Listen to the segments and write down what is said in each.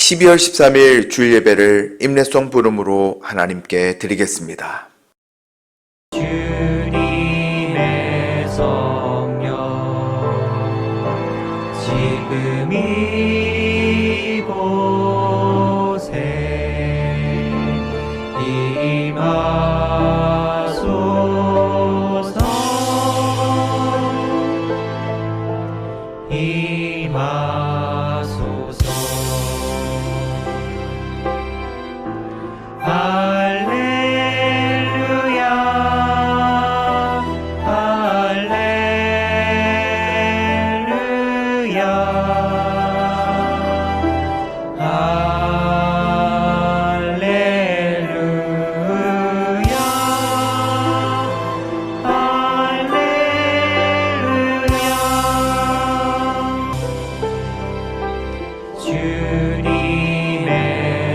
12월 13일 주일 예배를 임례송 부름으로 하나님께 드리겠습니다. 주님의 성령 지금 이곳에 임하소서. 할렐루야 할렐루야 할렐루야 할렐루야. 주님의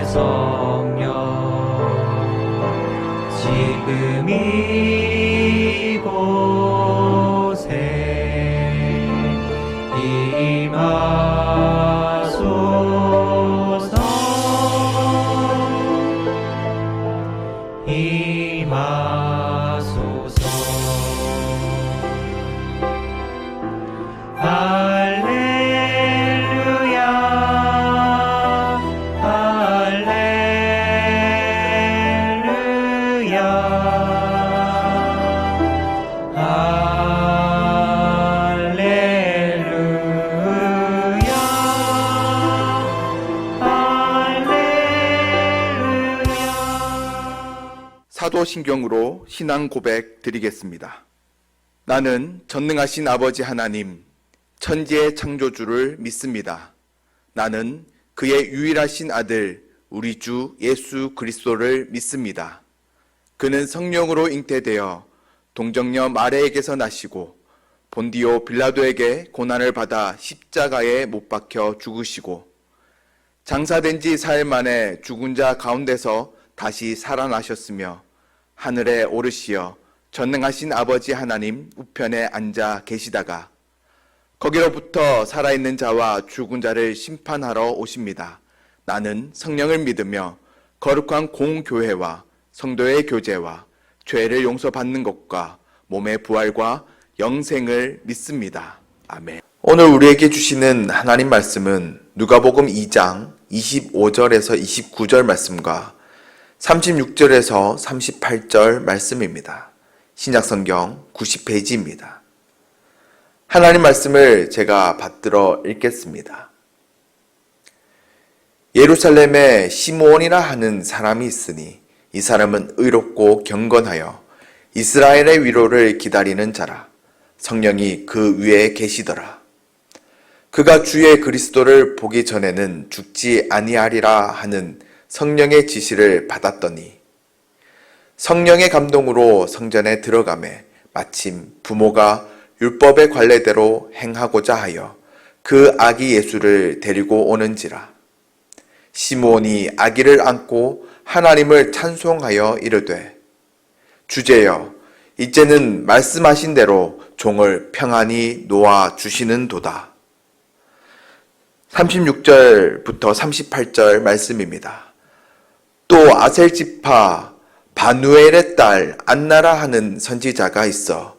성령 지금 이곳에 임하소서. 임하소서. 할렐루야 할렐루야 할렐루야 할렐루야. 사도신경으로 신앙 고백 드리겠습니다. 나는 전능하신 아버지 하나님, 천지의 창조주를 믿습니다. 나는 그의 유일하신 아들 우리 주 예수 그리스도를 믿습니다. 그는 성령으로 잉태되어 동정녀 마리아에게서 나시고 본디오 빌라도에게 고난을 받아 십자가에 못 박혀 죽으시고 장사된 지 4일 만에 죽은 자 가운데서 다시 살아나셨으며 하늘에 오르시어 전능하신 아버지 하나님 우편에 앉아 계시다가 거기로부터 살아있는 자와 죽은 자를 심판하러 오십니다. 나는 성령을 믿으며 거룩한 공교회와 성도의 교제와 죄를 용서받는 것과 몸의 부활과 영생을 믿습니다. 아멘. 오늘 우리에게 주시는 하나님 말씀은 누가복음 2장 25절에서 29절 말씀과 36절에서 38절 말씀입니다. 신약성경 90페이지입니다. 하나님 말씀을 제가 받들어 읽겠습니다. 예루살렘에 시므온이라 하는 사람이 있으니 이 사람은 의롭고 경건하여 이스라엘의 위로를 기다리는 자라. 성령이 그 위에 계시더라. 그가 주의 그리스도를 보기 전에는 죽지 아니하리라 하는 성령의 지시를 받았더니 성령의 감동으로 성전에 들어가매 마침 부모가 율법의 관례대로 행하고자 하여 그 아기 예수를 데리고 오는지라. 시므온이 아기를 안고 하나님을 찬송하여 이르되 주제여 이제는 말씀하신 대로 종을 평안히 놓아 주시는도다. 36절부터 38절 말씀입니다. 또 아셀 지파 바누엘의 딸 안나라 하는 선지자가 있어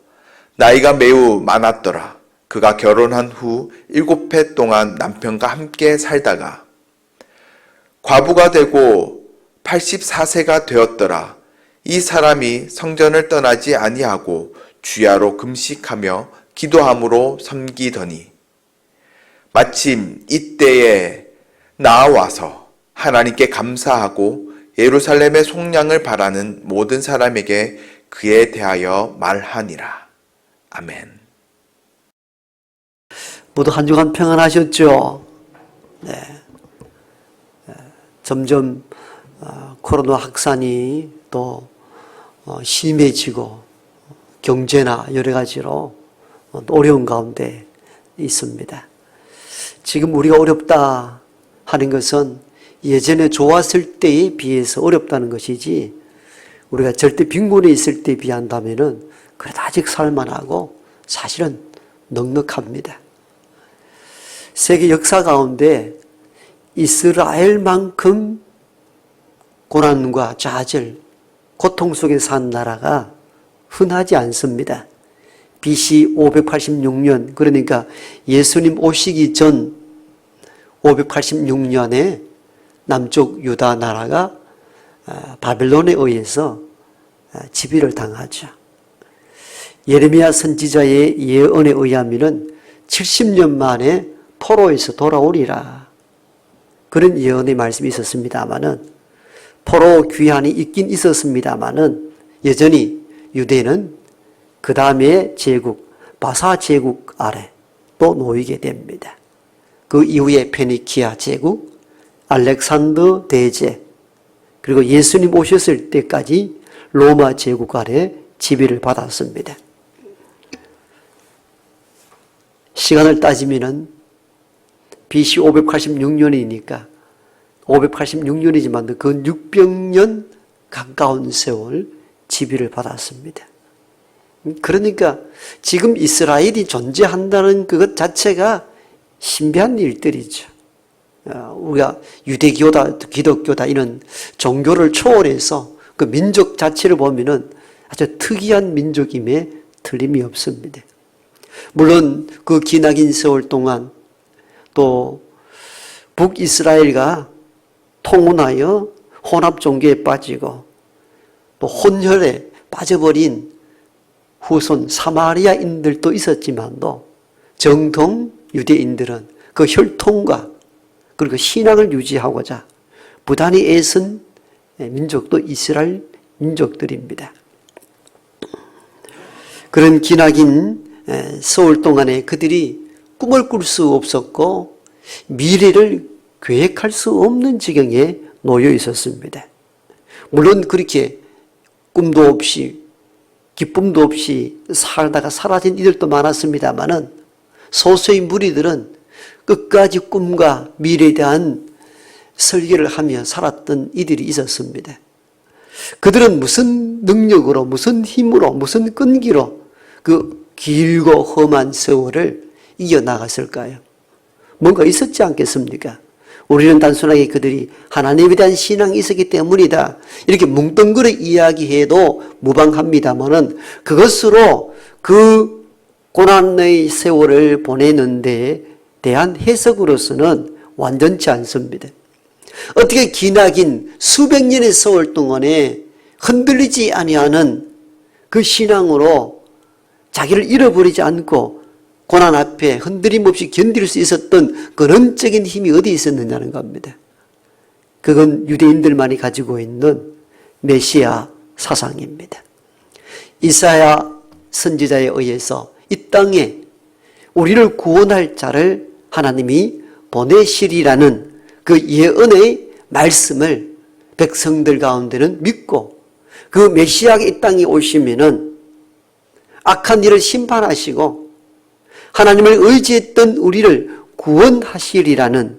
나이가 매우 많았더라. 그가 결혼한 후 7해 동안 남편과 함께 살다가 과부가 되고 84세가 되었더라. 이 사람이 성전을 떠나지 아니하고 주야로 금식하며 기도함으로 섬기더니 마침 이때에 나와서 하나님께 감사하고 예루살렘의 속량을 바라는 모든 사람에게 그에 대하여 말하니라. 아멘. 모두 한 주간 평안하셨죠? 네. 점점 코로나 확산이 또 심해지고 경제나 여러 가지로 어려운 가운데 있습니다. 지금 우리가 어렵다 하는 것은 예전에 좋았을 때에 비해서 어렵다는 것이지 우리가 절대 빈곤에 있을 때에 비한다면은 그래도 아직 살만하고 사실은 넉넉합니다. 세계 역사 가운데 이스라엘만큼 고난과 좌절, 고통 속에 산 나라가 흔하지 않습니다. BC 586년, 그러니까 예수님 오시기 전 586년에 남쪽 유다 나라가 바벨론에 의해서 지배를 당하죠. 예레미야 선지자의 예언에 의하면 70년 만에 포로에서 돌아오리라. 그런 예언의 말씀이 있었습니다마는, 포로 귀환이 있긴 있었습니다마는 여전히 유대는 그 다음에 제국, 바사 제국 아래 또 놓이게 됩니다. 그 이후에 페니키아 제국, 알렉산더 대제, 그리고 예수님 오셨을 때까지 로마 제국 아래 지배를 받았습니다. 시간을 따지면은 BC 586년이니까 586년이지만 그 600년 가까운 세월 지배를 받았습니다. 그러니까 지금 이스라엘이 존재한다는 그것 자체가 신비한 일들이죠. 우리가 유대교다, 기독교다 이런 종교를 초월해서 그 민족 자체를 보면은 아주 특이한 민족임에 틀림이 없습니다. 물론 그 기나긴 세월 동안 또 북이스라엘과 통혼하여 혼합 종교에 빠지고 또 혼혈에 빠져버린 후손 사마리아인들도 있었지만도 정통 유대인들은 그 혈통과 그리고 신앙을 유지하고자 부단히 애쓴 민족도 이스라엘 민족들입니다. 그런 기나긴 세월 동안에 그들이 꿈을 꿀 수 없었고 미래를 계획할 수 없는 지경에 놓여 있었습니다. 물론 그렇게 꿈도 없이 기쁨도 없이 살다가 사라진 이들도 많았습니다마는 소수의 무리들은 끝까지 꿈과 미래에 대한 설계를 하며 살았던 이들이 있었습니다. 그들은 무슨 능력으로, 무슨 힘으로, 무슨 끈기로 그 길고 험한 세월을 이겨나갔을까요? 뭔가 있었지 않겠습니까? 우리는 단순하게 그들이 하나님에 대한 신앙이 있었기 때문이다, 이렇게 뭉뚱그려 이야기해도 무방합니다만은 그것으로 그 고난의 세월을 보내는 데 대한 해석으로서는 완전치 않습니다. 어떻게 기나긴 수백 년의 세월 동안에 흔들리지 아니하는 그 신앙으로 자기를 잃어버리지 않고 고난 앞에 흔들림 없이 견딜 수 있었던 근원적인 힘이 어디 있었느냐는 겁니다. 그건 유대인들만이 가지고 있는 메시아 사상입니다. 이사야 선지자에 의해서 이 땅에 우리를 구원할 자를 하나님이 보내시리라는 그 예언의 말씀을 백성들 가운데는 믿고 그 메시아가 이 땅에 오시면은 악한 일을 심판하시고 하나님을 의지했던 우리를 구원하시리라는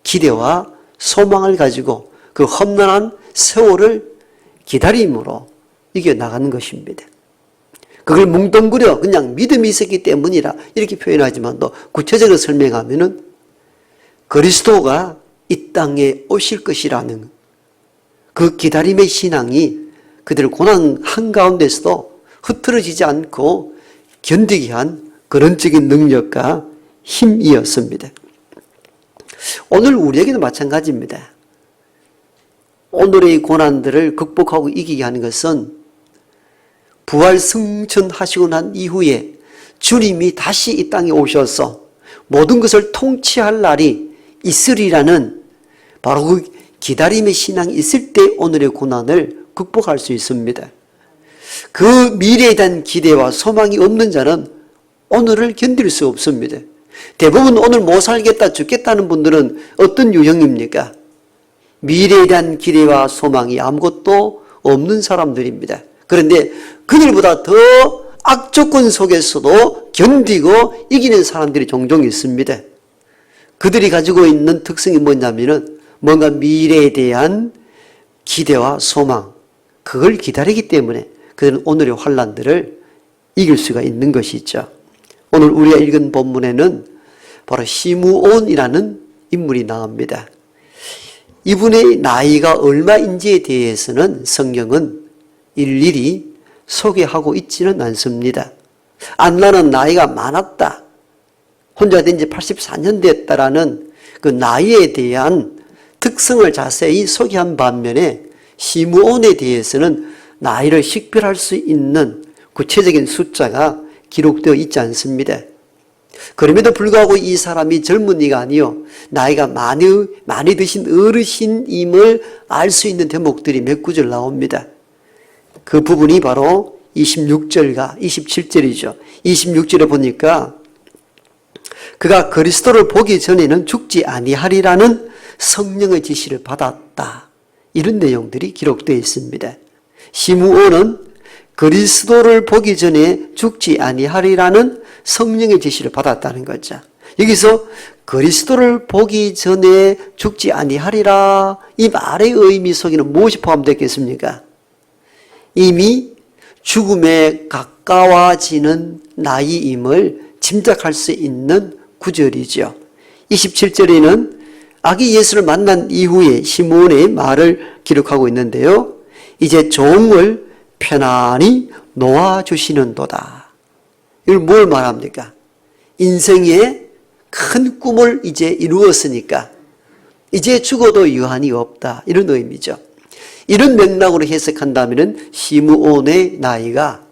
기대와 소망을 가지고 그 험난한 세월을 기다림으로 이겨나가는 것입니다. 그걸 뭉뚱그려 그냥 믿음이 있었기 때문이라 이렇게 표현하지만 또 구체적으로 설명하면은 그리스도가 이 땅에 오실 것이라는 그 기다림의 신앙이 그들을 고난 한가운데서도 흐트러지지 않고 견디게 한 근원적인 능력과 힘이었습니다. 오늘 우리에게도 마찬가지입니다. 오늘의 고난들을 극복하고 이기게 하는 것은 부활 승천하시고 난 이후에 주님이 다시 이 땅에 오셔서 모든 것을 통치할 날이 있으리라는 바로 그 기다림의 신앙이 있을 때 오늘의 고난을 극복할 수 있습니다. 그 미래에 대한 기대와 소망이 없는 자는 오늘을 견딜 수 없습니다. 대부분 오늘 못 살겠다, 죽겠다는 분들은 어떤 유형입니까? 미래에 대한 기대와 소망이 아무것도 없는 사람들입니다. 그런데 그들보다 더 악조건 속에서도 견디고 이기는 사람들이 종종 있습니다. 그들이 가지고 있는 특성이 뭐냐면은 뭔가 미래에 대한 기대와 소망, 그걸 기다리기 때문에 그들은 오늘의 환난들을 이길 수가 있는 것이죠. 오늘 우리가 읽은 본문에는 바로 시므온이라는 인물이 나옵니다. 이분의 나이가 얼마인지에 대해서는 성경은 일일이 소개하고 있지는 않습니다. 안나는 나이가 많았다, 혼자 된 지 84년 됐다라는 그 나이에 대한 특성을 자세히 소개한 반면에 시므온에 대해서는 나이를 식별할 수 있는 구체적인 숫자가 기록되어 있지 않습니다. 그럼에도 불구하고 이 사람이 젊은이가 아니요 나이가 많이 드신 어르신임을 알 수 있는 대목들이 몇 구절 나옵니다. 그 부분이 바로 26절과 27절이죠. 26절에 보니까 그가 그리스도를 보기 전에는 죽지 아니하리라는 성령의 지시를 받았다, 이런 내용들이 기록되어 있습니다. 시므온은 그리스도를 보기 전에 죽지 아니하리라는 성령의 지시를 받았다는 거죠. 여기서 그리스도를 보기 전에 죽지 아니하리라, 이 말의 의미 속에는 무엇이 포함되겠습니까? 이미 죽음에 가까워지는 나이임을 짐작할 수 있는 구절이죠. 27절에는 아기 예수를 만난 이후에 시므온의 말을 기록하고 있는데요. 이제 종을 편안히 놓아주시는도다. 이걸 뭘 말합니까? 인생의 큰 꿈을 이제 이루었으니까 이제 죽어도 유한이 없다, 이런 의미죠. 이런 맥락으로 해석한다면 시므온의 나이가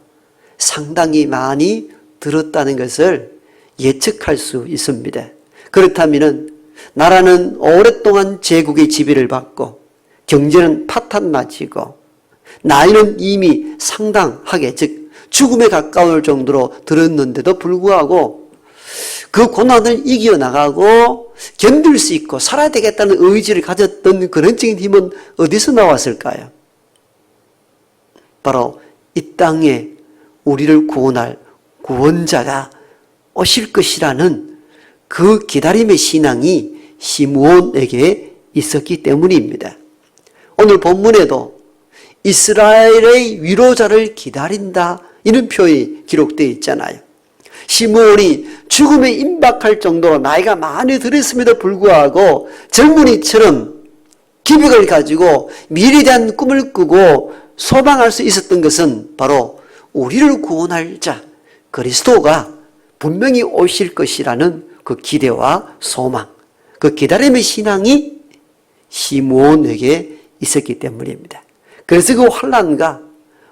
상당히 많이 들었다는 것을 예측할 수 있습니다. 그렇다면 나라는 오랫동안 제국의 지배를 받고 경제는 파탄나지고 나이는 이미 상당하게, 즉 죽음에 가까울 정도로 들었는데도 불구하고 그 고난을 이겨나가고 견딜 수 있고 살아야 되겠다는 의지를 가졌던 근원적인 힘은 어디서 나왔을까요? 바로 이 땅에 우리를 구원할 구원자가 오실 것이라는 그 기다림의 신앙이 시므온에게 있었기 때문입니다. 오늘 본문에도 이스라엘의 위로자를 기다린다, 이런 표현이 기록되어 있잖아요. 시므온이 죽음에 임박할 정도로 나이가 많이 들었음에도 불구하고 젊은이처럼 기백을 가지고 미래에 대한 꿈을 꾸고 소망할 수 있었던 것은 바로 우리를 구원할 자 그리스도가 분명히 오실 것이라는 그 기대와 소망, 그 기다림의 신앙이 시므온에게 있었기 때문입니다. 그래서 그 환난과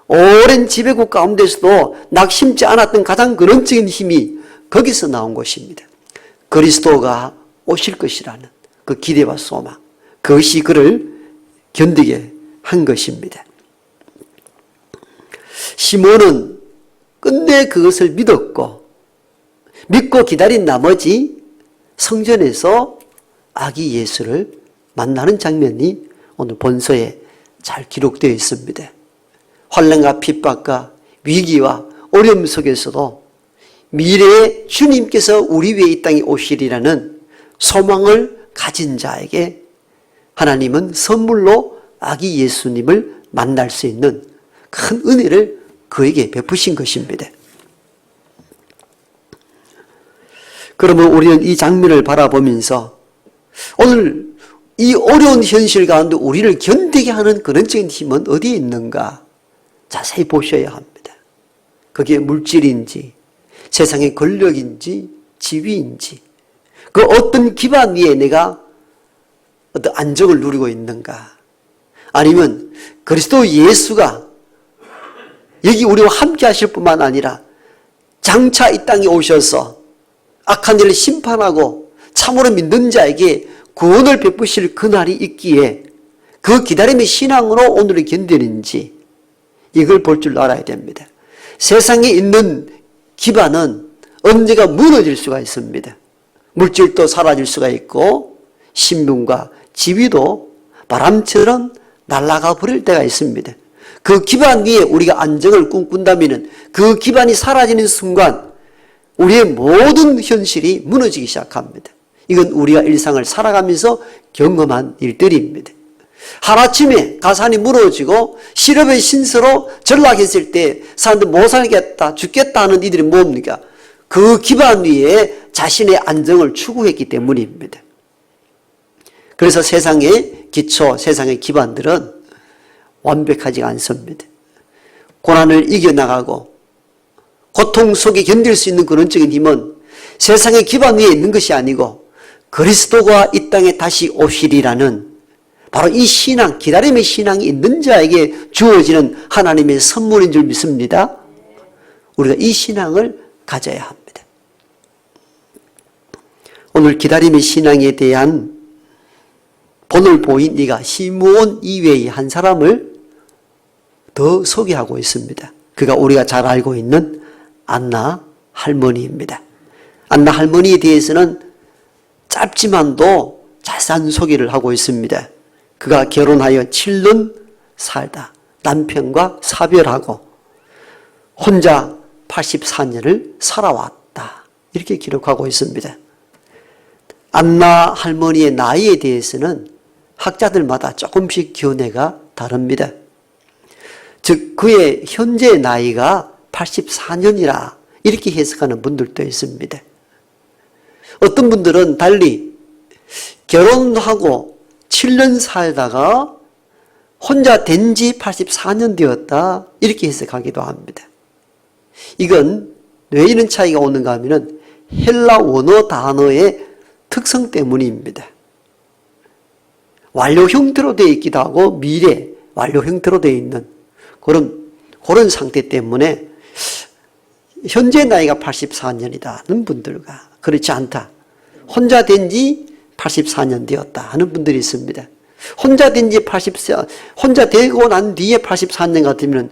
오랜 지배국 가운데서도 낙심치 않았던 가장 근원적인 힘이 거기서 나온 것입니다. 그리스도가 오실 것이라는 그 기대와 소망, 그것이 그를 견디게 한 것입니다. 시몬은 끝내 그것을 믿고 기다린 나머지 성전에서 아기 예수를 만나는 장면이 오늘 본서에 잘 기록되어 있습니다. 환난과 핍박과 위기와 어려움 속에서도 미래에 주님께서 우리 위에 이 땅에 오시리라는 소망을 가진 자에게 하나님은 선물로 아기 예수님을 만날 수 있는 큰 은혜를 그에게 베푸신 것입니다. 그러면 우리는 이 장면을 바라보면서 오늘 이 어려운 현실 가운데 우리를 견디게 하는 근원적인 힘은 어디에 있는가 자세히 보셔야 합니다. 그게 물질인지 세상의 권력인지 지위인지 그 어떤 기반 위에 내가 어떤 안정을 누리고 있는가, 아니면 그리스도 예수가 여기 우리와 함께 하실 뿐만 아니라 장차 이 땅에 오셔서 악한 일을 심판하고 참으로 믿는 자에게 구원을 베푸실 그날이 있기에 그 기다림의 신앙으로 오늘을 견디는지 이걸 볼 줄 알아야 됩니다. 세상에 있는 기반은 언제가 무너질 수가 있습니다. 물질도 사라질 수가 있고 신분과 지위도 바람처럼 날아가 버릴 때가 있습니다. 그 기반 위에 우리가 안정을 꿈꾼다면 그 기반이 사라지는 순간 우리의 모든 현실이 무너지기 시작합니다. 이건 우리가 일상을 살아가면서 경험한 일들입니다. 하루아침에 가산이 무너지고 실업의 신세로 전락했을 때 사람들 못 살겠다, 죽겠다 하는 이들이 뭡니까? 그 기반 위에 자신의 안정을 추구했기 때문입니다. 그래서 세상의 기초, 세상의 기반들은 완벽하지 않습니다. 고난을 이겨나가고 고통 속에 견딜 수 있는 근원적인 힘은 세상의 기반 위에 있는 것이 아니고 그리스도가 이 땅에 다시 오시리라는 바로 이 신앙, 기다림의 신앙이 있는 자에게 주어지는 하나님의 선물인 줄 믿습니다. 우리가 이 신앙을 가져야 합니다. 오늘 기다림의 신앙에 대한 본을 보인 이가 시므온 이외의 한 사람을 더 소개하고 있습니다. 그가 우리가 잘 알고 있는 안나 할머니입니다. 안나 할머니에 대해서는 짧지만도 자세한 소개를 하고 있습니다. 그가 결혼하여 7년 살다 남편과 사별하고 혼자 84년을 살아왔다. 이렇게 기록하고 있습니다. 안나 할머니의 나이에 대해서는 학자들마다 조금씩 견해가 다릅니다. 즉 그의 현재 나이가 84년이라 이렇게 해석하는 분들도 있습니다. 어떤 분들은 달리 결혼하고 7년 살다가 혼자 된 지 84년 되었다 이렇게 해석하기도 합니다. 이건 왜 이런 차이가 오는가 하면 헬라 원어 단어의 특성 때문입니다. 완료 형태로 되어 있기도 하고 미래 완료 형태로 되어 있는 그런 상태 때문에 현재 나이가 84년이다는 분들과 그렇지 않다. 혼자 된 지 84년 되었다 하는 분들이 있습니다. 혼자 되고 난 뒤에 84년 같으면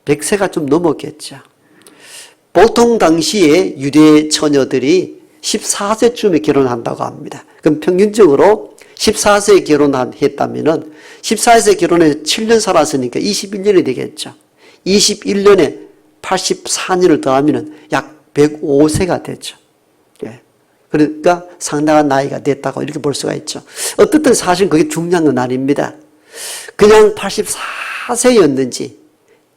100세가 좀 넘었겠죠. 보통 당시에 유대 처녀들이 14세쯤에 결혼한다고 합니다. 그럼 평균적으로 14세에 결혼했다면 14세 결혼해서 7년 살았으니까 21년이 되겠죠. 21년에 84년을 더하면 약 105세가 되죠. 예. 그러니까 상당한 나이가 됐다고 이렇게 볼 수가 있죠. 어떻든 사실 그게 중요한 건 아닙니다. 그냥 84세였는지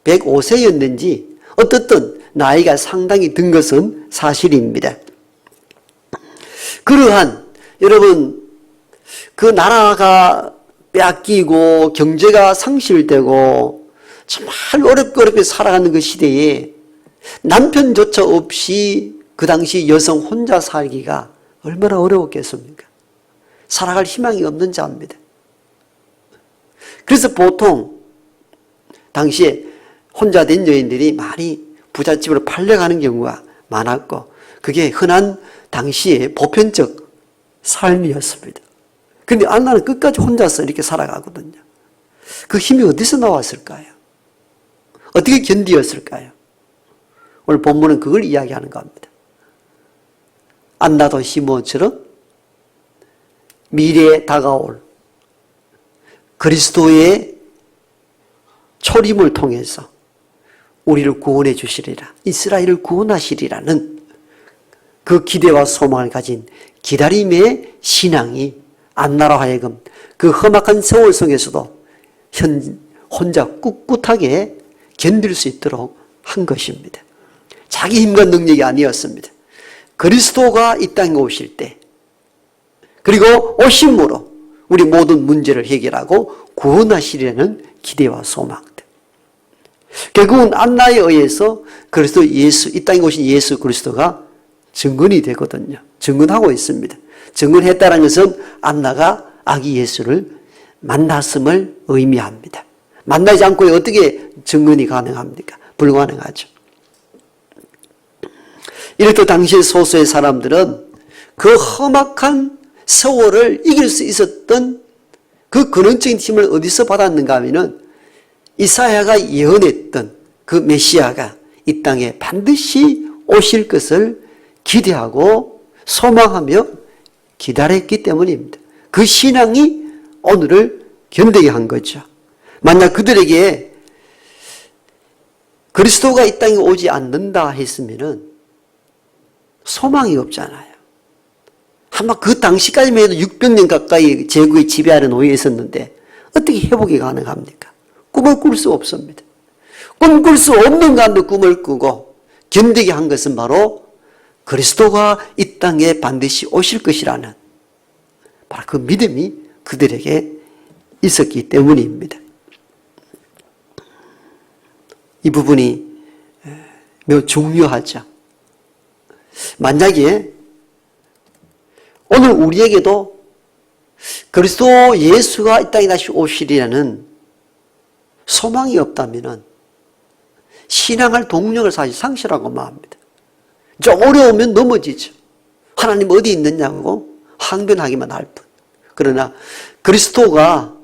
105세였는지 어떻든 나이가 상당히 든 것은 사실입니다. 그러한 여러분 그 나라가 빼앗기고 경제가 상실되고 정말 어렵게 살아가는 그 시대에 남편조차 없이 그 당시 여성 혼자 살기가 얼마나 어려웠겠습니까? 살아갈 희망이 없는 자입니다. 그래서 보통 당시에 혼자 된 여인들이 많이 부잣집으로 팔려가는 경우가 많았고 그게 흔한 당시의 보편적 삶이었습니다. 그런데 안나는 끝까지 혼자서 이렇게 살아가거든요. 그 힘이 어디서 나왔을까요? 어떻게 견디었을까요? 오늘 본문은 그걸 이야기하는 겁니다. 안나도 시므온처럼 미래에 다가올 그리스도의 초림을 통해서 우리를 구원해 주시리라, 이스라엘을 구원하시리라는 그 기대와 소망을 가진 기다림의 신앙이 안나로 하여금 그 험악한 세월 속에서도 혼자 꿋꿋하게 견딜 수 있도록 한 것입니다. 자기 힘과 능력이 아니었습니다. 그리스도가 이 땅에 오실 때 그리고 오심으로 우리 모든 문제를 해결하고 구원하시려는 기대와 소망들. 결국은 안나에 의해서 그리스도 예수, 이 땅에 오신 예수 그리스도가 증언이 되거든요. 증언하고 있습니다. 증언했다는 것은 안나가 아기 예수를 만났음을 의미합니다. 만나지 않고 어떻게 증언이 가능합니까? 불가능하죠. 이렇듯 당시의 소수의 사람들은 그 험악한 세월을 이길 수 있었던 그 근원적인 힘을 어디서 받았는가 하면은 이사야가 예언했던 그 메시아가 이 땅에 반드시 오실 것을 기대하고 소망하며 기다렸기 때문입니다. 그 신앙이 오늘을 견디게 한 거죠. 만약 그들에게 그리스도가 이 땅에 오지 않는다 했으면은 소망이 없잖아요. 아마 그 당시까지만 해도 600년 가까이 제국의 지배하는 노예에 있었는데 어떻게 회복이 가능합니까? 꿈을 꿀 수 없습니다. 꿈꿀 수 없는 가운데 꿈을 꾸고 견디게 한 것은 바로 그리스도가 이 땅에 반드시 오실 것이라는 바로 그 믿음이 그들에게 있었기 때문입니다. 이 부분이 매우 중요하죠. 만약에 오늘 우리에게도 그리스도 예수가 이 땅에 다시 오시리라는 소망이 없다면 신앙할 동력을 사실 상실하고 맙니다. 좀 어려우면 넘어지죠. 하나님 어디 있느냐고 항변하기만 할 뿐. 그러나 그리스도가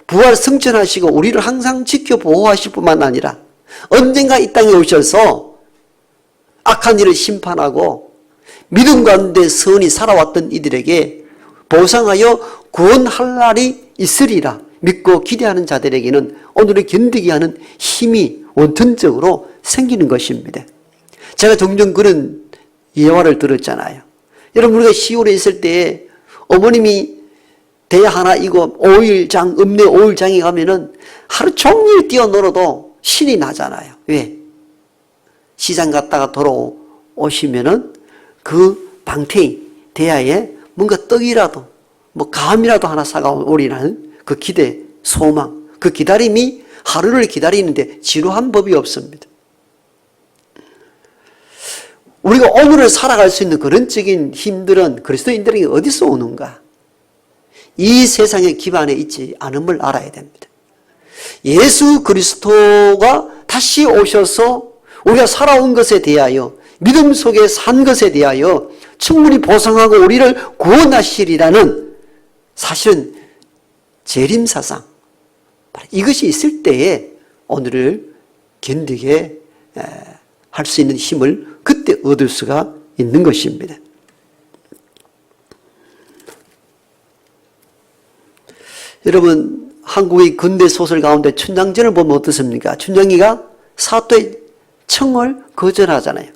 부활 승천하시고 우리를 항상 지켜 보호하실 뿐만 아니라 언젠가 이 땅에 오셔서 악한 일을 심판하고 믿음 가운데 선이 살아왔던 이들에게 보상하여 구원할 날이 있으리라 믿고 기대하는 자들에게는 오늘을 견디게 하는 힘이 원천적으로 생기는 것입니다. 제가 종종 그런 예화를 들었잖아요. 여러분, 우리가 시골에 있을 때 어머님이 대 하나 이거 오일장, 읍내 오일장에 가면은 하루 종일 뛰어놀아도 신이 나잖아요. 왜? 시장 갔다가 돌아오시면은 그 방태이 대야에 뭔가 떡이라도 뭐 감이라도 하나 사가오리라는 그 기대, 소망, 그 기다림이 하루를 기다리는데 지루한 법이 없습니다. 우리가 오늘을 살아갈 수 있는 그런적인 힘들은 그리스도인들에게 어디서 오는가? 이 세상의 기반에 있지 않음을 알아야 됩니다. 예수 그리스도가 다시 오셔서 우리가 살아온 것에 대하여 믿음 속에 산 것에 대하여 충분히 보상하고 우리를 구원하시리라는 사실은 재림사상, 이것이 있을 때에 오늘을 견디게 할 수 있는 힘을 그때 얻을 수가 있는 것입니다. 여러분, 한국의 근대 소설 가운데 춘향전을 보면 어떻습니까? 춘향이가 사또의 청을 거절하잖아요.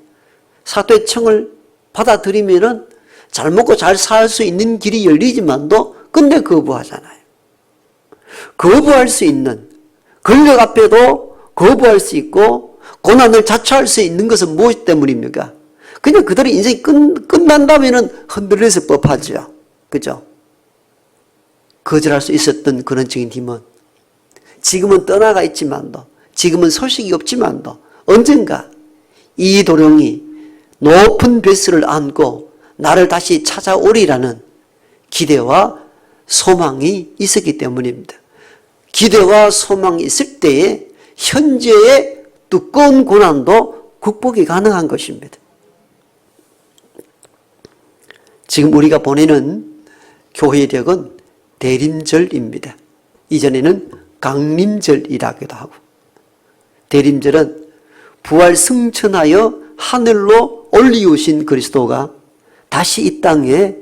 사또의 청을 받아들이면은 잘 먹고 잘 살 수 있는 길이 열리지만도 근데 거부하잖아요. 거부할 수 있는, 권력 앞에도 거부할 수 있고 고난을 자처할 수 있는 것은 무엇 때문입니까? 그냥 그들의 인생이 끝난다면은 흔들려서 법하죠. 그죠? 거절할 수 있었던 근원적인 힘은 지금은 떠나가 있지만도, 지금은 소식이 없지만도 언젠가 이 도령이 높은 뱃슬을 안고 나를 다시 찾아오리라는 기대와 소망이 있었기 때문입니다. 기대와 소망이 있을 때에 현재의 두꺼운 고난도 극복이 가능한 것입니다. 지금 우리가 보내는 교회력은 대림절입니다. 이전에는 강림절이라기도 하고, 대림절은 부활 승천하여 하늘로 올리우신 그리스도가 다시 이 땅에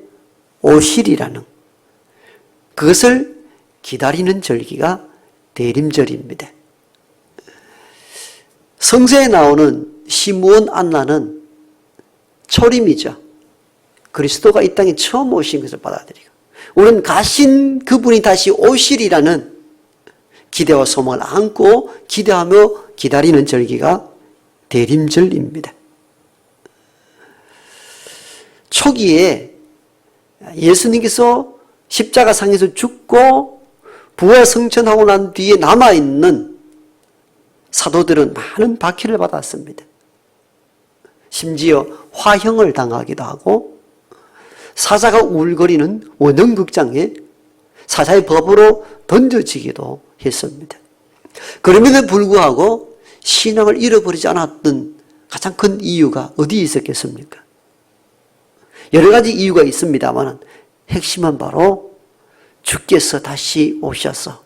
오시리라는 그것을 기다리는 절기가 대림절입니다. 성서에 나오는 시므온 안나는 초림이죠. 그리스도가 이 땅에 처음 오신 것을 받아들이고, 우리는 가신 그분이 다시 오시리라는 기대와 소망을 안고 기대하며 기다리는 절기가 대림절입니다. 초기에 예수님께서 십자가상에서 죽고 부활 승천하고 난 뒤에 남아있는 사도들은 많은 박해를 받았습니다. 심지어 화형을 당하기도 하고 사자가 울거리는 원형극장에 사자의 법으로 던져지기도 했습니다. 그럼에도 불구하고 신앙을 잃어버리지 않았던 가장 큰 이유가 어디에 있었겠습니까? 여러 가지 이유가 있습니다만 핵심은 바로 주께서 다시 오셔서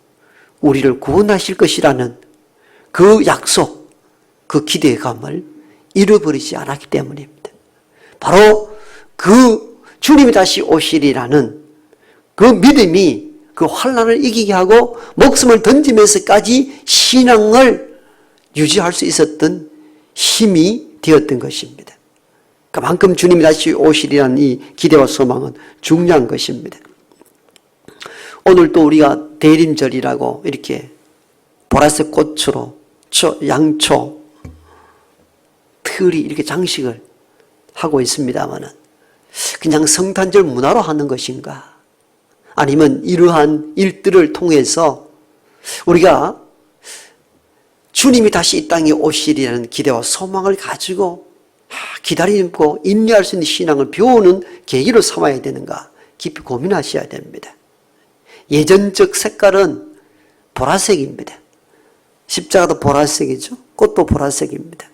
우리를 구원하실 것이라는 그 약속, 그 기대감을 잃어버리지 않았기 때문입니다. 바로 그 주님이 다시 오시리라는 그 믿음이 그 환난을 이기게 하고 목숨을 던지면서까지 신앙을 유지할 수 있었던 힘이 되었던 것입니다. 그만큼 주님이 다시 오시리라는 이 기대와 소망은 중요한 것입니다. 오늘 또 우리가 대림절이라고 이렇게 보라색 꽃으로 양초, 틀이 이렇게 장식을 하고 있습니다만은 그냥 성탄절 문화로 하는 것인가? 아니면 이러한 일들을 통해서 우리가 주님이 다시 이 땅에 오시리라는 기대와 소망을 가지고 기다리고 인내할 수 있는 신앙을 배우는 계기로 삼아야 되는가 깊이 고민하셔야 됩니다. 예전적 색깔은 보라색입니다. 십자가도 보라색이죠. 꽃도 보라색입니다.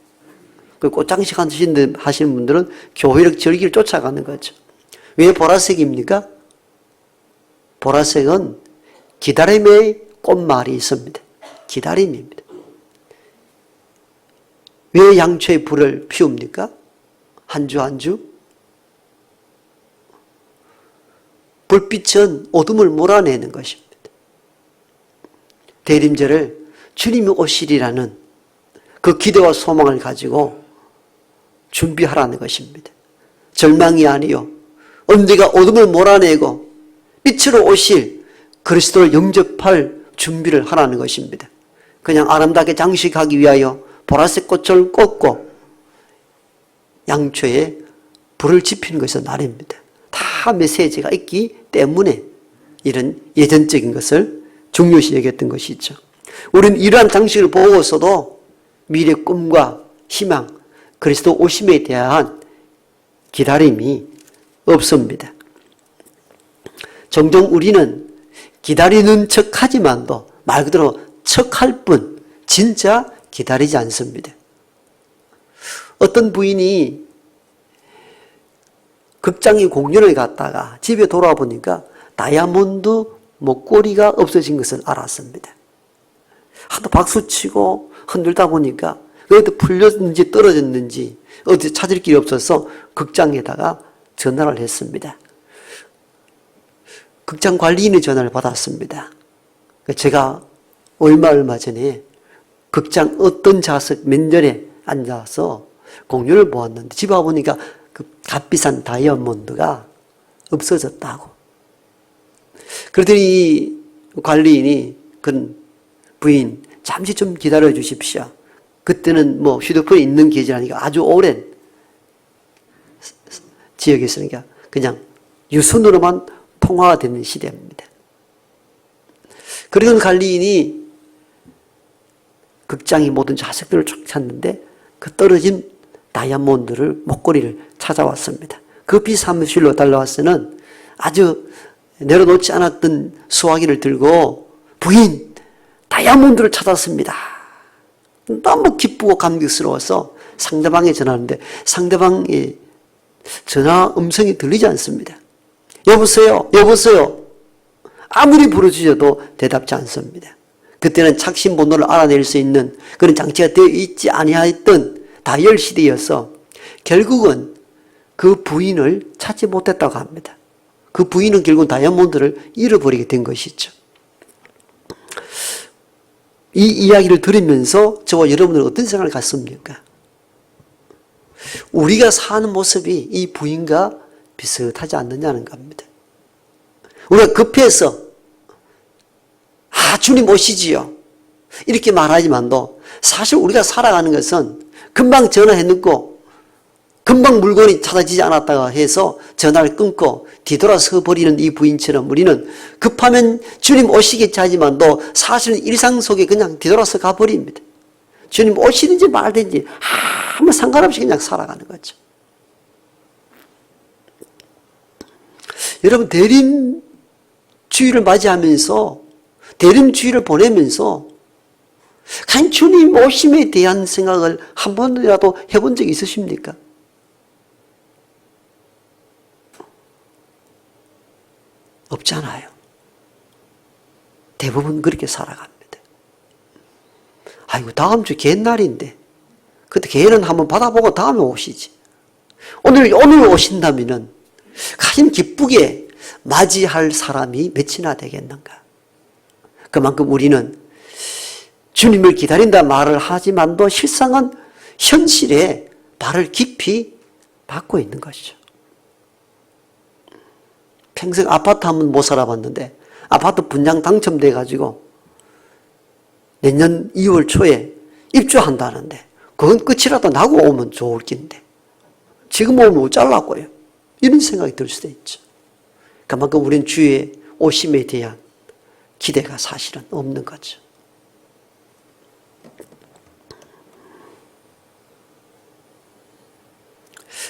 그 꽃장식 하시는 분들은 교회력 절기를 쫓아가는 거죠. 왜 보라색입니까? 보라색은 기다림의 꽃말이 있습니다. 기다림입니다. 왜 양초에 불을 피웁니까? 한 주 한 주? 불빛은 어둠을 몰아내는 것입니다. 대림절을 주님이 오시리라는 그 기대와 소망을 가지고 준비하라는 것입니다. 절망이 아니요. 언제가 어둠을 몰아내고 빛으로 오실 그리스도를 영접할 준비를 하라는 것입니다. 그냥 아름답게 장식하기 위하여 보라색 꽃을 꽂고 양초에 불을 지피는 것은 아닙니다. 다 메시지가 있기 때문에 이런 예전적인 것을 중요시 여겼던 것이죠. 우리는 이러한 장식을 보고서도 미래 꿈과 희망, 그리스도 오심에 대한 기다림이 없습니다. 종종 우리는 기다리는 척하지만도 말 그대로 척할 뿐 진짜 기다리지 않습니다. 어떤 부인이 극장에 공연을 갔다가 집에 돌아보니까 다이아몬드 목걸이가 없어진 것을 알았습니다. 하도 박수치고 흔들다 보니까 어디 풀렸는지 떨어졌는지 어디 찾을 길이 없어서 극장에다가 전화를 했습니다. 극장 관리인의 전화를 받았습니다. 제가 얼마 전에 극장 어떤 좌석 면전에 앉아서 공연을 보았는데 집에 와보니까 그 값비싼 다이아몬드가 없어졌다고. 그러더니 관리인이 그 부인 잠시 좀 기다려 주십시오. 그때는 뭐 휴대폰이 있는 계절이니까 아주 오랜 지역에 있으니까 그냥 유선으로만 통화가 되는 시대입니다. 그러던 관리인이 극장의 모든 좌석들을 쫙 찾는데 그 떨어진 다이아몬드를 목걸이를 찾아왔습니다. 급히 사무실로 달려와서는 아주 내려놓지 않았던 수화기를 들고 부인 다이아몬드를 찾았습니다. 너무 기쁘고 감격스러워서 상대방에 전화하는데 상대방의 전화 음성이 들리지 않습니다. 여보세요? 여보세요? 아무리 부르짖어도 대답지 않습니다. 그때는 착신 번호를 알아낼 수 있는 그런 장치가 되어 있지 아니하였던 다이얼 시대여서 결국은 그 부인을 찾지 못했다고 합니다. 그 부인은 결국 다이아몬드를 잃어버리게 된 것이죠. 이 이야기를 들으면서 저와 여러분들은 어떤 생각을 갖습니까? 우리가 사는 모습이 이 부인과 비슷하지 않느냐는 겁니다. 우리가 급해서 주님 오시지요 이렇게 말하지만도 사실 우리가 살아가는 것은 금방 전화해놓고 금방 물건이 찾아지지 않았다가 해서 전화를 끊고 뒤돌아서 버리는 이 부인처럼 우리는 급하면 주님 오시겠지 하지만도 사실은 일상 속에 그냥 뒤돌아서 가버립니다. 주님 오시든지 말든지 아무 상관없이 그냥 살아가는 거죠. 여러분 대림주의를 맞이하면서 대림주의를 보내면서 간 주님 오심에 대한 생각을 한 번이라도 해본 적이 있으십니까? 없잖아요. 대부분 그렇게 살아갑니다. 아이고 다음 주 개날인데 그때 개는 한번 받아보고 다음에 오시지. 오늘 오신다면은 가장 기쁘게 맞이할 사람이 몇이나 되겠는가. 그만큼 우리는 주님을 기다린다 말을 하지만도 실상은 현실에 발을 깊이 받고 있는 것이죠. 평생 아파트 한 번 못 살아봤는데 아파트 분양 당첨돼 가지고 내년 2월 초에 입주한다는데 그건 끝이라도 나고 오면 좋을 낀데 지금 오면 잘라고요. 이런 생각이 들 수도 있죠. 그만큼 우리는 주의 오심에 대한 기대가 사실은 없는 거죠.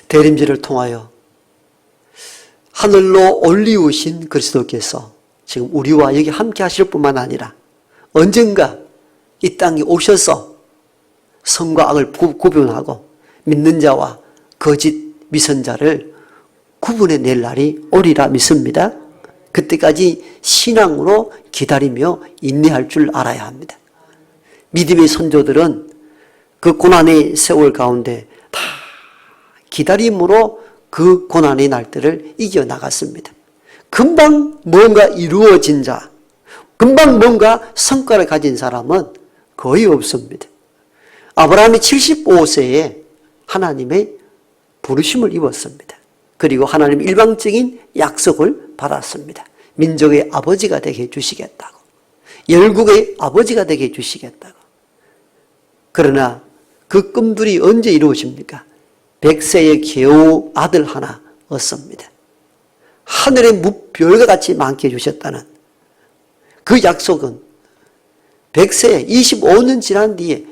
대림절을 통하여 하늘로 올리우신 그리스도께서 지금 우리와 여기 함께 하실 뿐만 아니라 언젠가 이 땅에 오셔서 선과 악을 구분하고 믿는 자와 거짓 미선자를 구분해낼 날이 오리라 믿습니다. 그때까지 신앙으로 기다리며 인내할 줄 알아야 합니다. 믿음의 선조들은 그 고난의 세월 가운데 다 기다림으로 그 고난의 날들을 이겨나갔습니다. 금방 뭔가 이루어진 자, 금방 뭔가 성과를 가진 사람은 거의 없습니다. 아브라함이 75세에 하나님의 부르심을 입었습니다. 그리고 하나님 일방적인 약속을 받았습니다. 민족의 아버지가 되게 해주시겠다고, 열국의 아버지가 되게 해주시겠다고. 그러나 그 꿈들이 언제 이루어집니까? 100세에 겨우 아들 하나 얻습니다. 하늘의 무별과 같이 많게 해주셨다는 그 약속은 100세 25년 지난 뒤에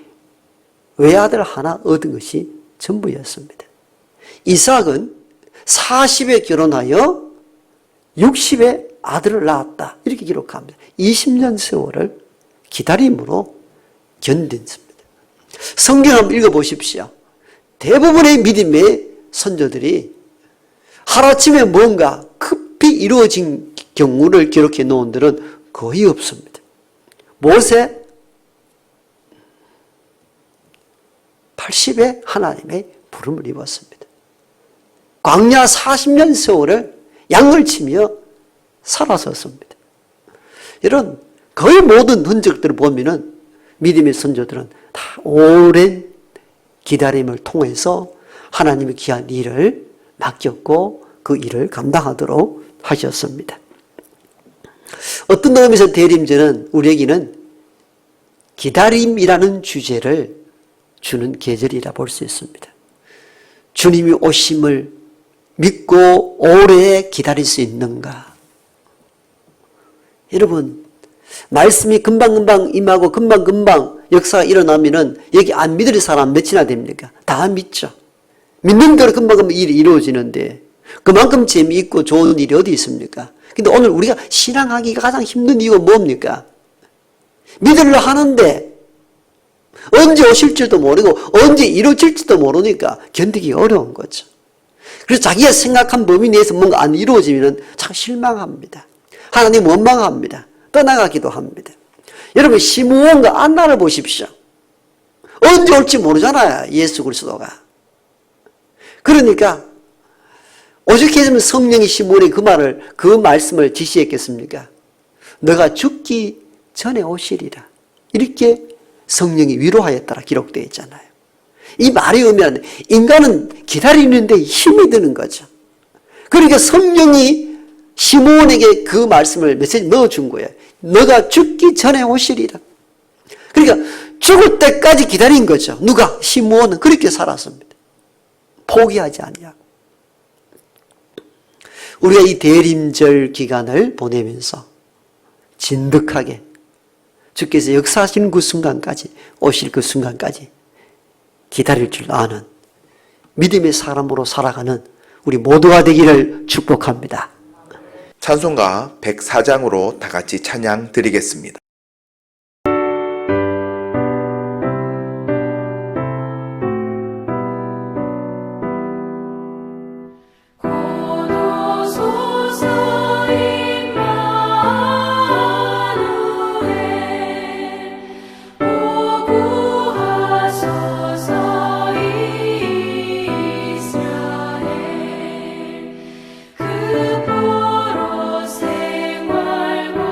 외아들 하나 얻은 것이 전부였습니다. 이삭은 40에 결혼하여 60에 아들을 낳았다. 이렇게 기록합니다. 20년 세월을 기다림으로 견딘습니다. 성경 한번 읽어보십시오. 대부분의 믿음의 선조들이 하루아침에 뭔가 급히 이루어진 경우를 기록해 놓은 들은 거의 없습니다. 모세 80에 하나님의 부름을 입었습니다. 광야 40년 세월을 양을 치며 살아섰습니다. 이런 거의 모든 흔적들을 보면은 믿음의 선조들은 다 오랜 기다림을 통해서 하나님의 귀한 일을 맡겼고 그 일을 감당하도록 하셨습니다. 어떤 의미에서 대림절은 우리에게는 기다림이라는 주제를 주는 계절이라 볼 수 있습니다. 주님이 오심을 믿고 오래 기다릴 수 있는가? 여러분, 말씀이 금방금방 임하고 금방금방 역사가 일어나면은 여기 안 믿을 사람 몇이나 됩니까? 다 믿죠. 믿는 대로 금방금방 일이 이루어지는데 그만큼 재미있고 좋은 일이 어디 있습니까? 근데 오늘 우리가 신앙하기가 가장 힘든 이유가 뭡니까? 믿으려 하는데 언제 오실지도 모르고 언제 이루어질지도 모르니까 견디기 어려운 거죠. 그래서 자기가 생각한 범위 내에서 뭔가 안 이루어지면 참 실망합니다. 하나님 원망합니다. 떠나가기도 합니다. 여러분, 시므온과 안나를 보십시오. 언제 올지 모르잖아요, 예수 그리스도가. 그러니까 오죽했으면 성령이 시므온에게 그 말씀을 지시했겠습니까? 너가 죽기 전에 오시리라. 이렇게 성령이 위로하였다라 기록되어 있잖아요. 이 말의 의미는 인간은 기다리는데 힘이 드는 거죠. 그러니까 성령이 시므온에게 그 말씀을 메시지 넣어준 거예요. 너가 죽기 전에 오시리라. 그러니까 죽을 때까지 기다린 거죠. 누가? 시므온은 그렇게 살았습니다. 포기하지 아니하고. 우리가 이 대림절 기간을 보내면서 진득하게 주께서 역사하시는 그 순간까지, 오실 그 순간까지 기다릴 줄 아는 믿음의 사람으로 살아가는 우리 모두가 되기를 축복합니다. 찬송가 104장으로 다 같이 찬양 드리겠습니다. 그 보로 생활고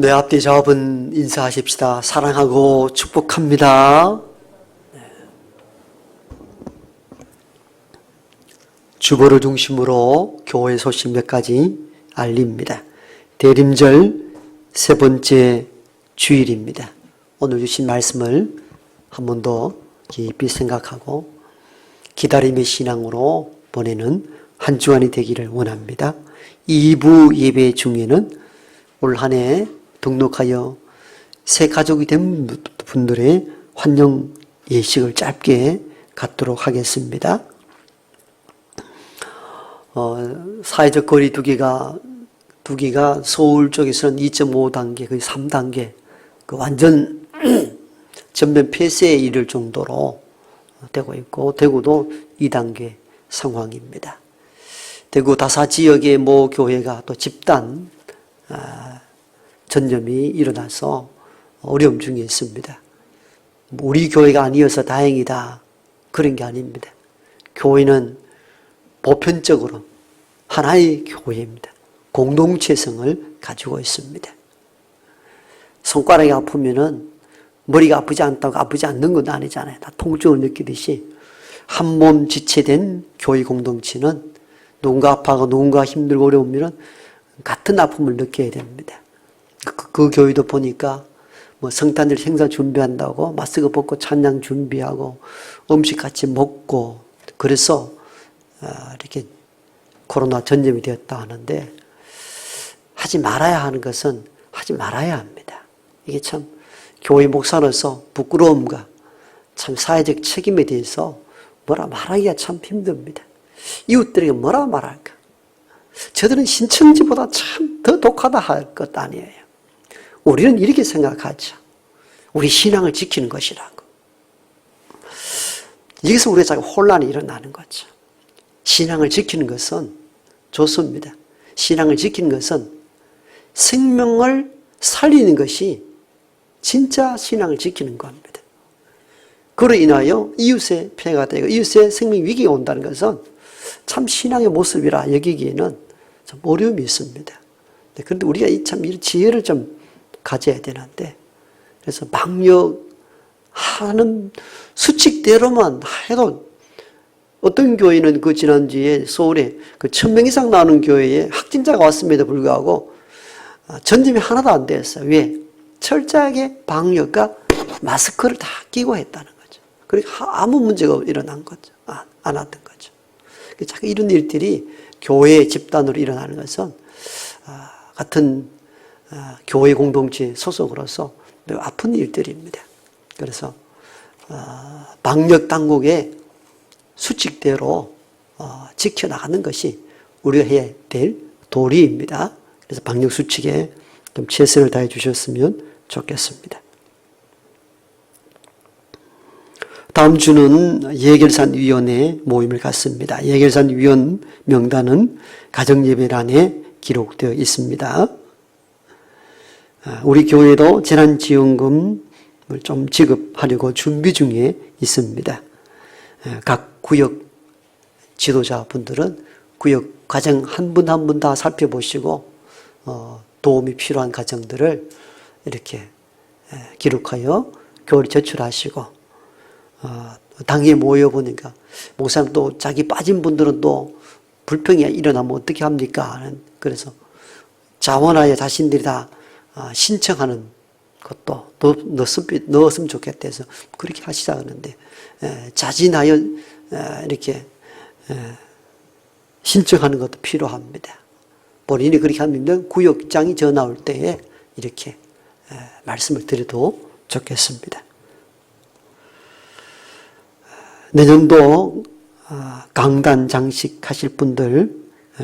네, 앞뒤 잡은 인사하십시다. 사랑하고 축복합니다. 주보를 중심으로 교회 소식 몇 가지 알립니다. 대림절 세 번째 주일입니다. 오늘 주신 말씀을 한 번 더 깊이 생각하고 기다림의 신앙으로 보내는 한 주간이 되기를 원합니다. 2부 예배 중에는 올 한 해 등록하여 새 가족이 된 분들의 환영 예식을 짧게 갖도록 하겠습니다. 사회적 거리 두기가 서울 쪽에서는 2.5단계, 거의 3단계, 그 완전 전면 폐쇄에 이를 정도로 되고 있고, 대구도 2단계 상황입니다. 대구 다사 지역의 모 교회가 또 집단 전염이 일어나서 어려움 중에 있습니다. 우리 교회가 아니어서 다행이다, 그런 게 아닙니다. 교회는 보편적으로 하나의 교회입니다. 공동체성을 가지고 있습니다. 손가락이 아프면은 머리가 아프지 않다고 아프지 않는 건 아니잖아요. 다 통증을 느끼듯이 한 몸 지체된 교회 공동체는 누군가 아파하고 누군가 힘들고 어려우면 같은 아픔을 느껴야 됩니다. 그 교회도 보니까 뭐 성탄절 행사 준비한다고 마스크 벗고 찬양 준비하고 음식 같이 먹고 그래서 이렇게 코로나 전염이 되었다 하는데, 하지 말아야 하는 것은 하지 말아야 합니다. 이게 참 교회 목사로서 부끄러움과 참 사회적 책임에 대해서 뭐라 말하기가 참 힘듭니다. 이웃들에게 뭐라 말할까? 저들은 신천지보다 참 더 독하다 할 것 아니에요. 우리는 이렇게 생각하죠. 우리 신앙을 지키는 것이라고. 여기서 우리가 자꾸 혼란이 일어나는 거죠. 신앙을 지키는 것은 좋습니다. 신앙을 지키는 것은 생명을 살리는 것이 진짜 신앙을 지키는 겁니다. 그로 인하여 이웃의 폐해가 되고 이웃의 생명 위기가 온다는 것은 참 신앙의 모습이라 여기기에는 참 어려움이 있습니다. 그런데 우리가 참 이 지혜를 좀 가져야 되는데, 그래서 방역하는 수칙대로만 해도, 어떤 교회는 그 지난주에 서울에 그 1000명 이상 나오는 교회에 확진자가 왔음에도 불구하고 전염이 하나도 안 됐어요. 왜? 철저하게 방역과 마스크를 다 끼고 했다는 거죠. 그러니까 아무 문제가 일어난 거죠. 안 왔던 거죠. 자꾸 이런 일들이 교회 집단으로 일어나는 것은 같은 교회 공동체 소속으로서 매우 아픈 일들입니다. 그래서 방역 당국의 수칙대로 지켜나가는 것이 우리가 해야 될 도리입니다. 그래서 방역 수칙에 좀 최선을 다해 주셨으면 좋겠습니다. 다음 주는 예결산위원회 모임을 갖습니다. 예결산위원 명단은 가정예배란에 기록되어 있습니다. 우리 교회도 재난지원금을 좀 지급하려고 준비 중에 있습니다. 각 구역 지도자분들은 구역 가정 한 분 한 분 다 살펴보시고 도움이 필요한 가정들을 이렇게 기록하여 교회에 제출하시고, 당에 모여보니까 목사님 또 자기 빠진 분들은 또 불평이 일어나면 어떻게 합니까? 그래서 자원하여 자신들이 다 신청하는 것도 넣었으면 좋겠다 해서 그렇게 하시자 하는데, 자진하여 이렇게 신청하는 것도 필요합니다. 본인이 그렇게 하면 구역장이 전화 올 때에 이렇게 말씀을 드려도 좋겠습니다. 내년도 강단 장식 하실 분들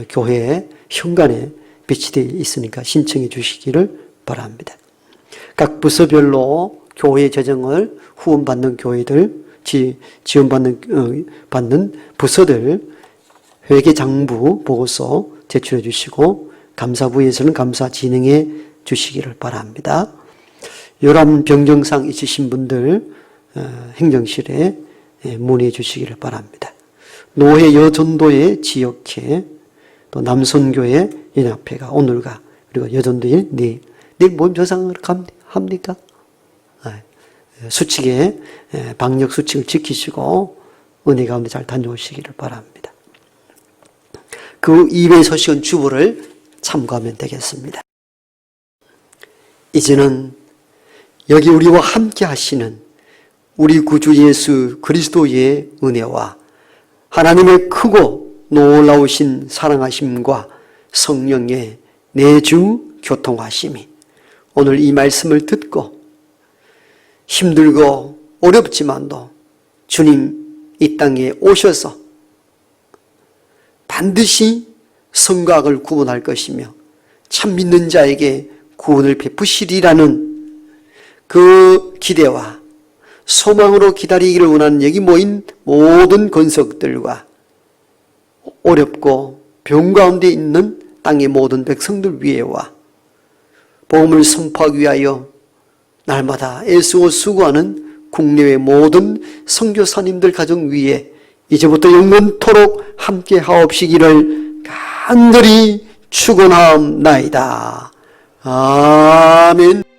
교회 현관에 배치되어 있으니까 신청해 주시기를 바랍니다. 각 부서별로 교회 재정을 후원받는 교회들, 지원받는 부서들 회계장부 보고서 제출해 주시고, 감사부에서는 감사 진행해 주시기를 바랍니다. 요람 병정상 있으신 분들 행정실에 문의해 주시기를 바랍니다. 노회 여전도의 지역회, 또 남선교회 연합회가 오늘과 그리고 여전도일 내일 내일 모임 조상을 합니까? 수칙에 방역 수칙을 지키시고 은혜 가운데 잘 다녀오시기를 바랍니다. 그 200소식은 주보를 참고하면 되겠습니다. 이제는 여기 우리와 함께 하시는 우리 구주 예수 그리스도의 은혜와 하나님의 크고 놀라우신 사랑하심과 성령의 내주 교통하심이 오늘 이 말씀을 듣고 힘들고 어렵지만도 주님 이 땅에 오셔서 반드시 선과 악을 구분할 것이며 참 믿는 자에게 구원을 베푸시리라는 그 기대와 소망으로 기다리기를 원하는 여기 모인 모든 권속들과 어렵고 병 가운데 있는 땅의 모든 백성들 위에와 복음을 선포하기 위하여 날마다 애쓰고 수고하는 국내외 모든 선교사님들 가정 위에 이제부터 영원토록 함께 하옵시기를 간절히 축원하옵나이다. 아멘.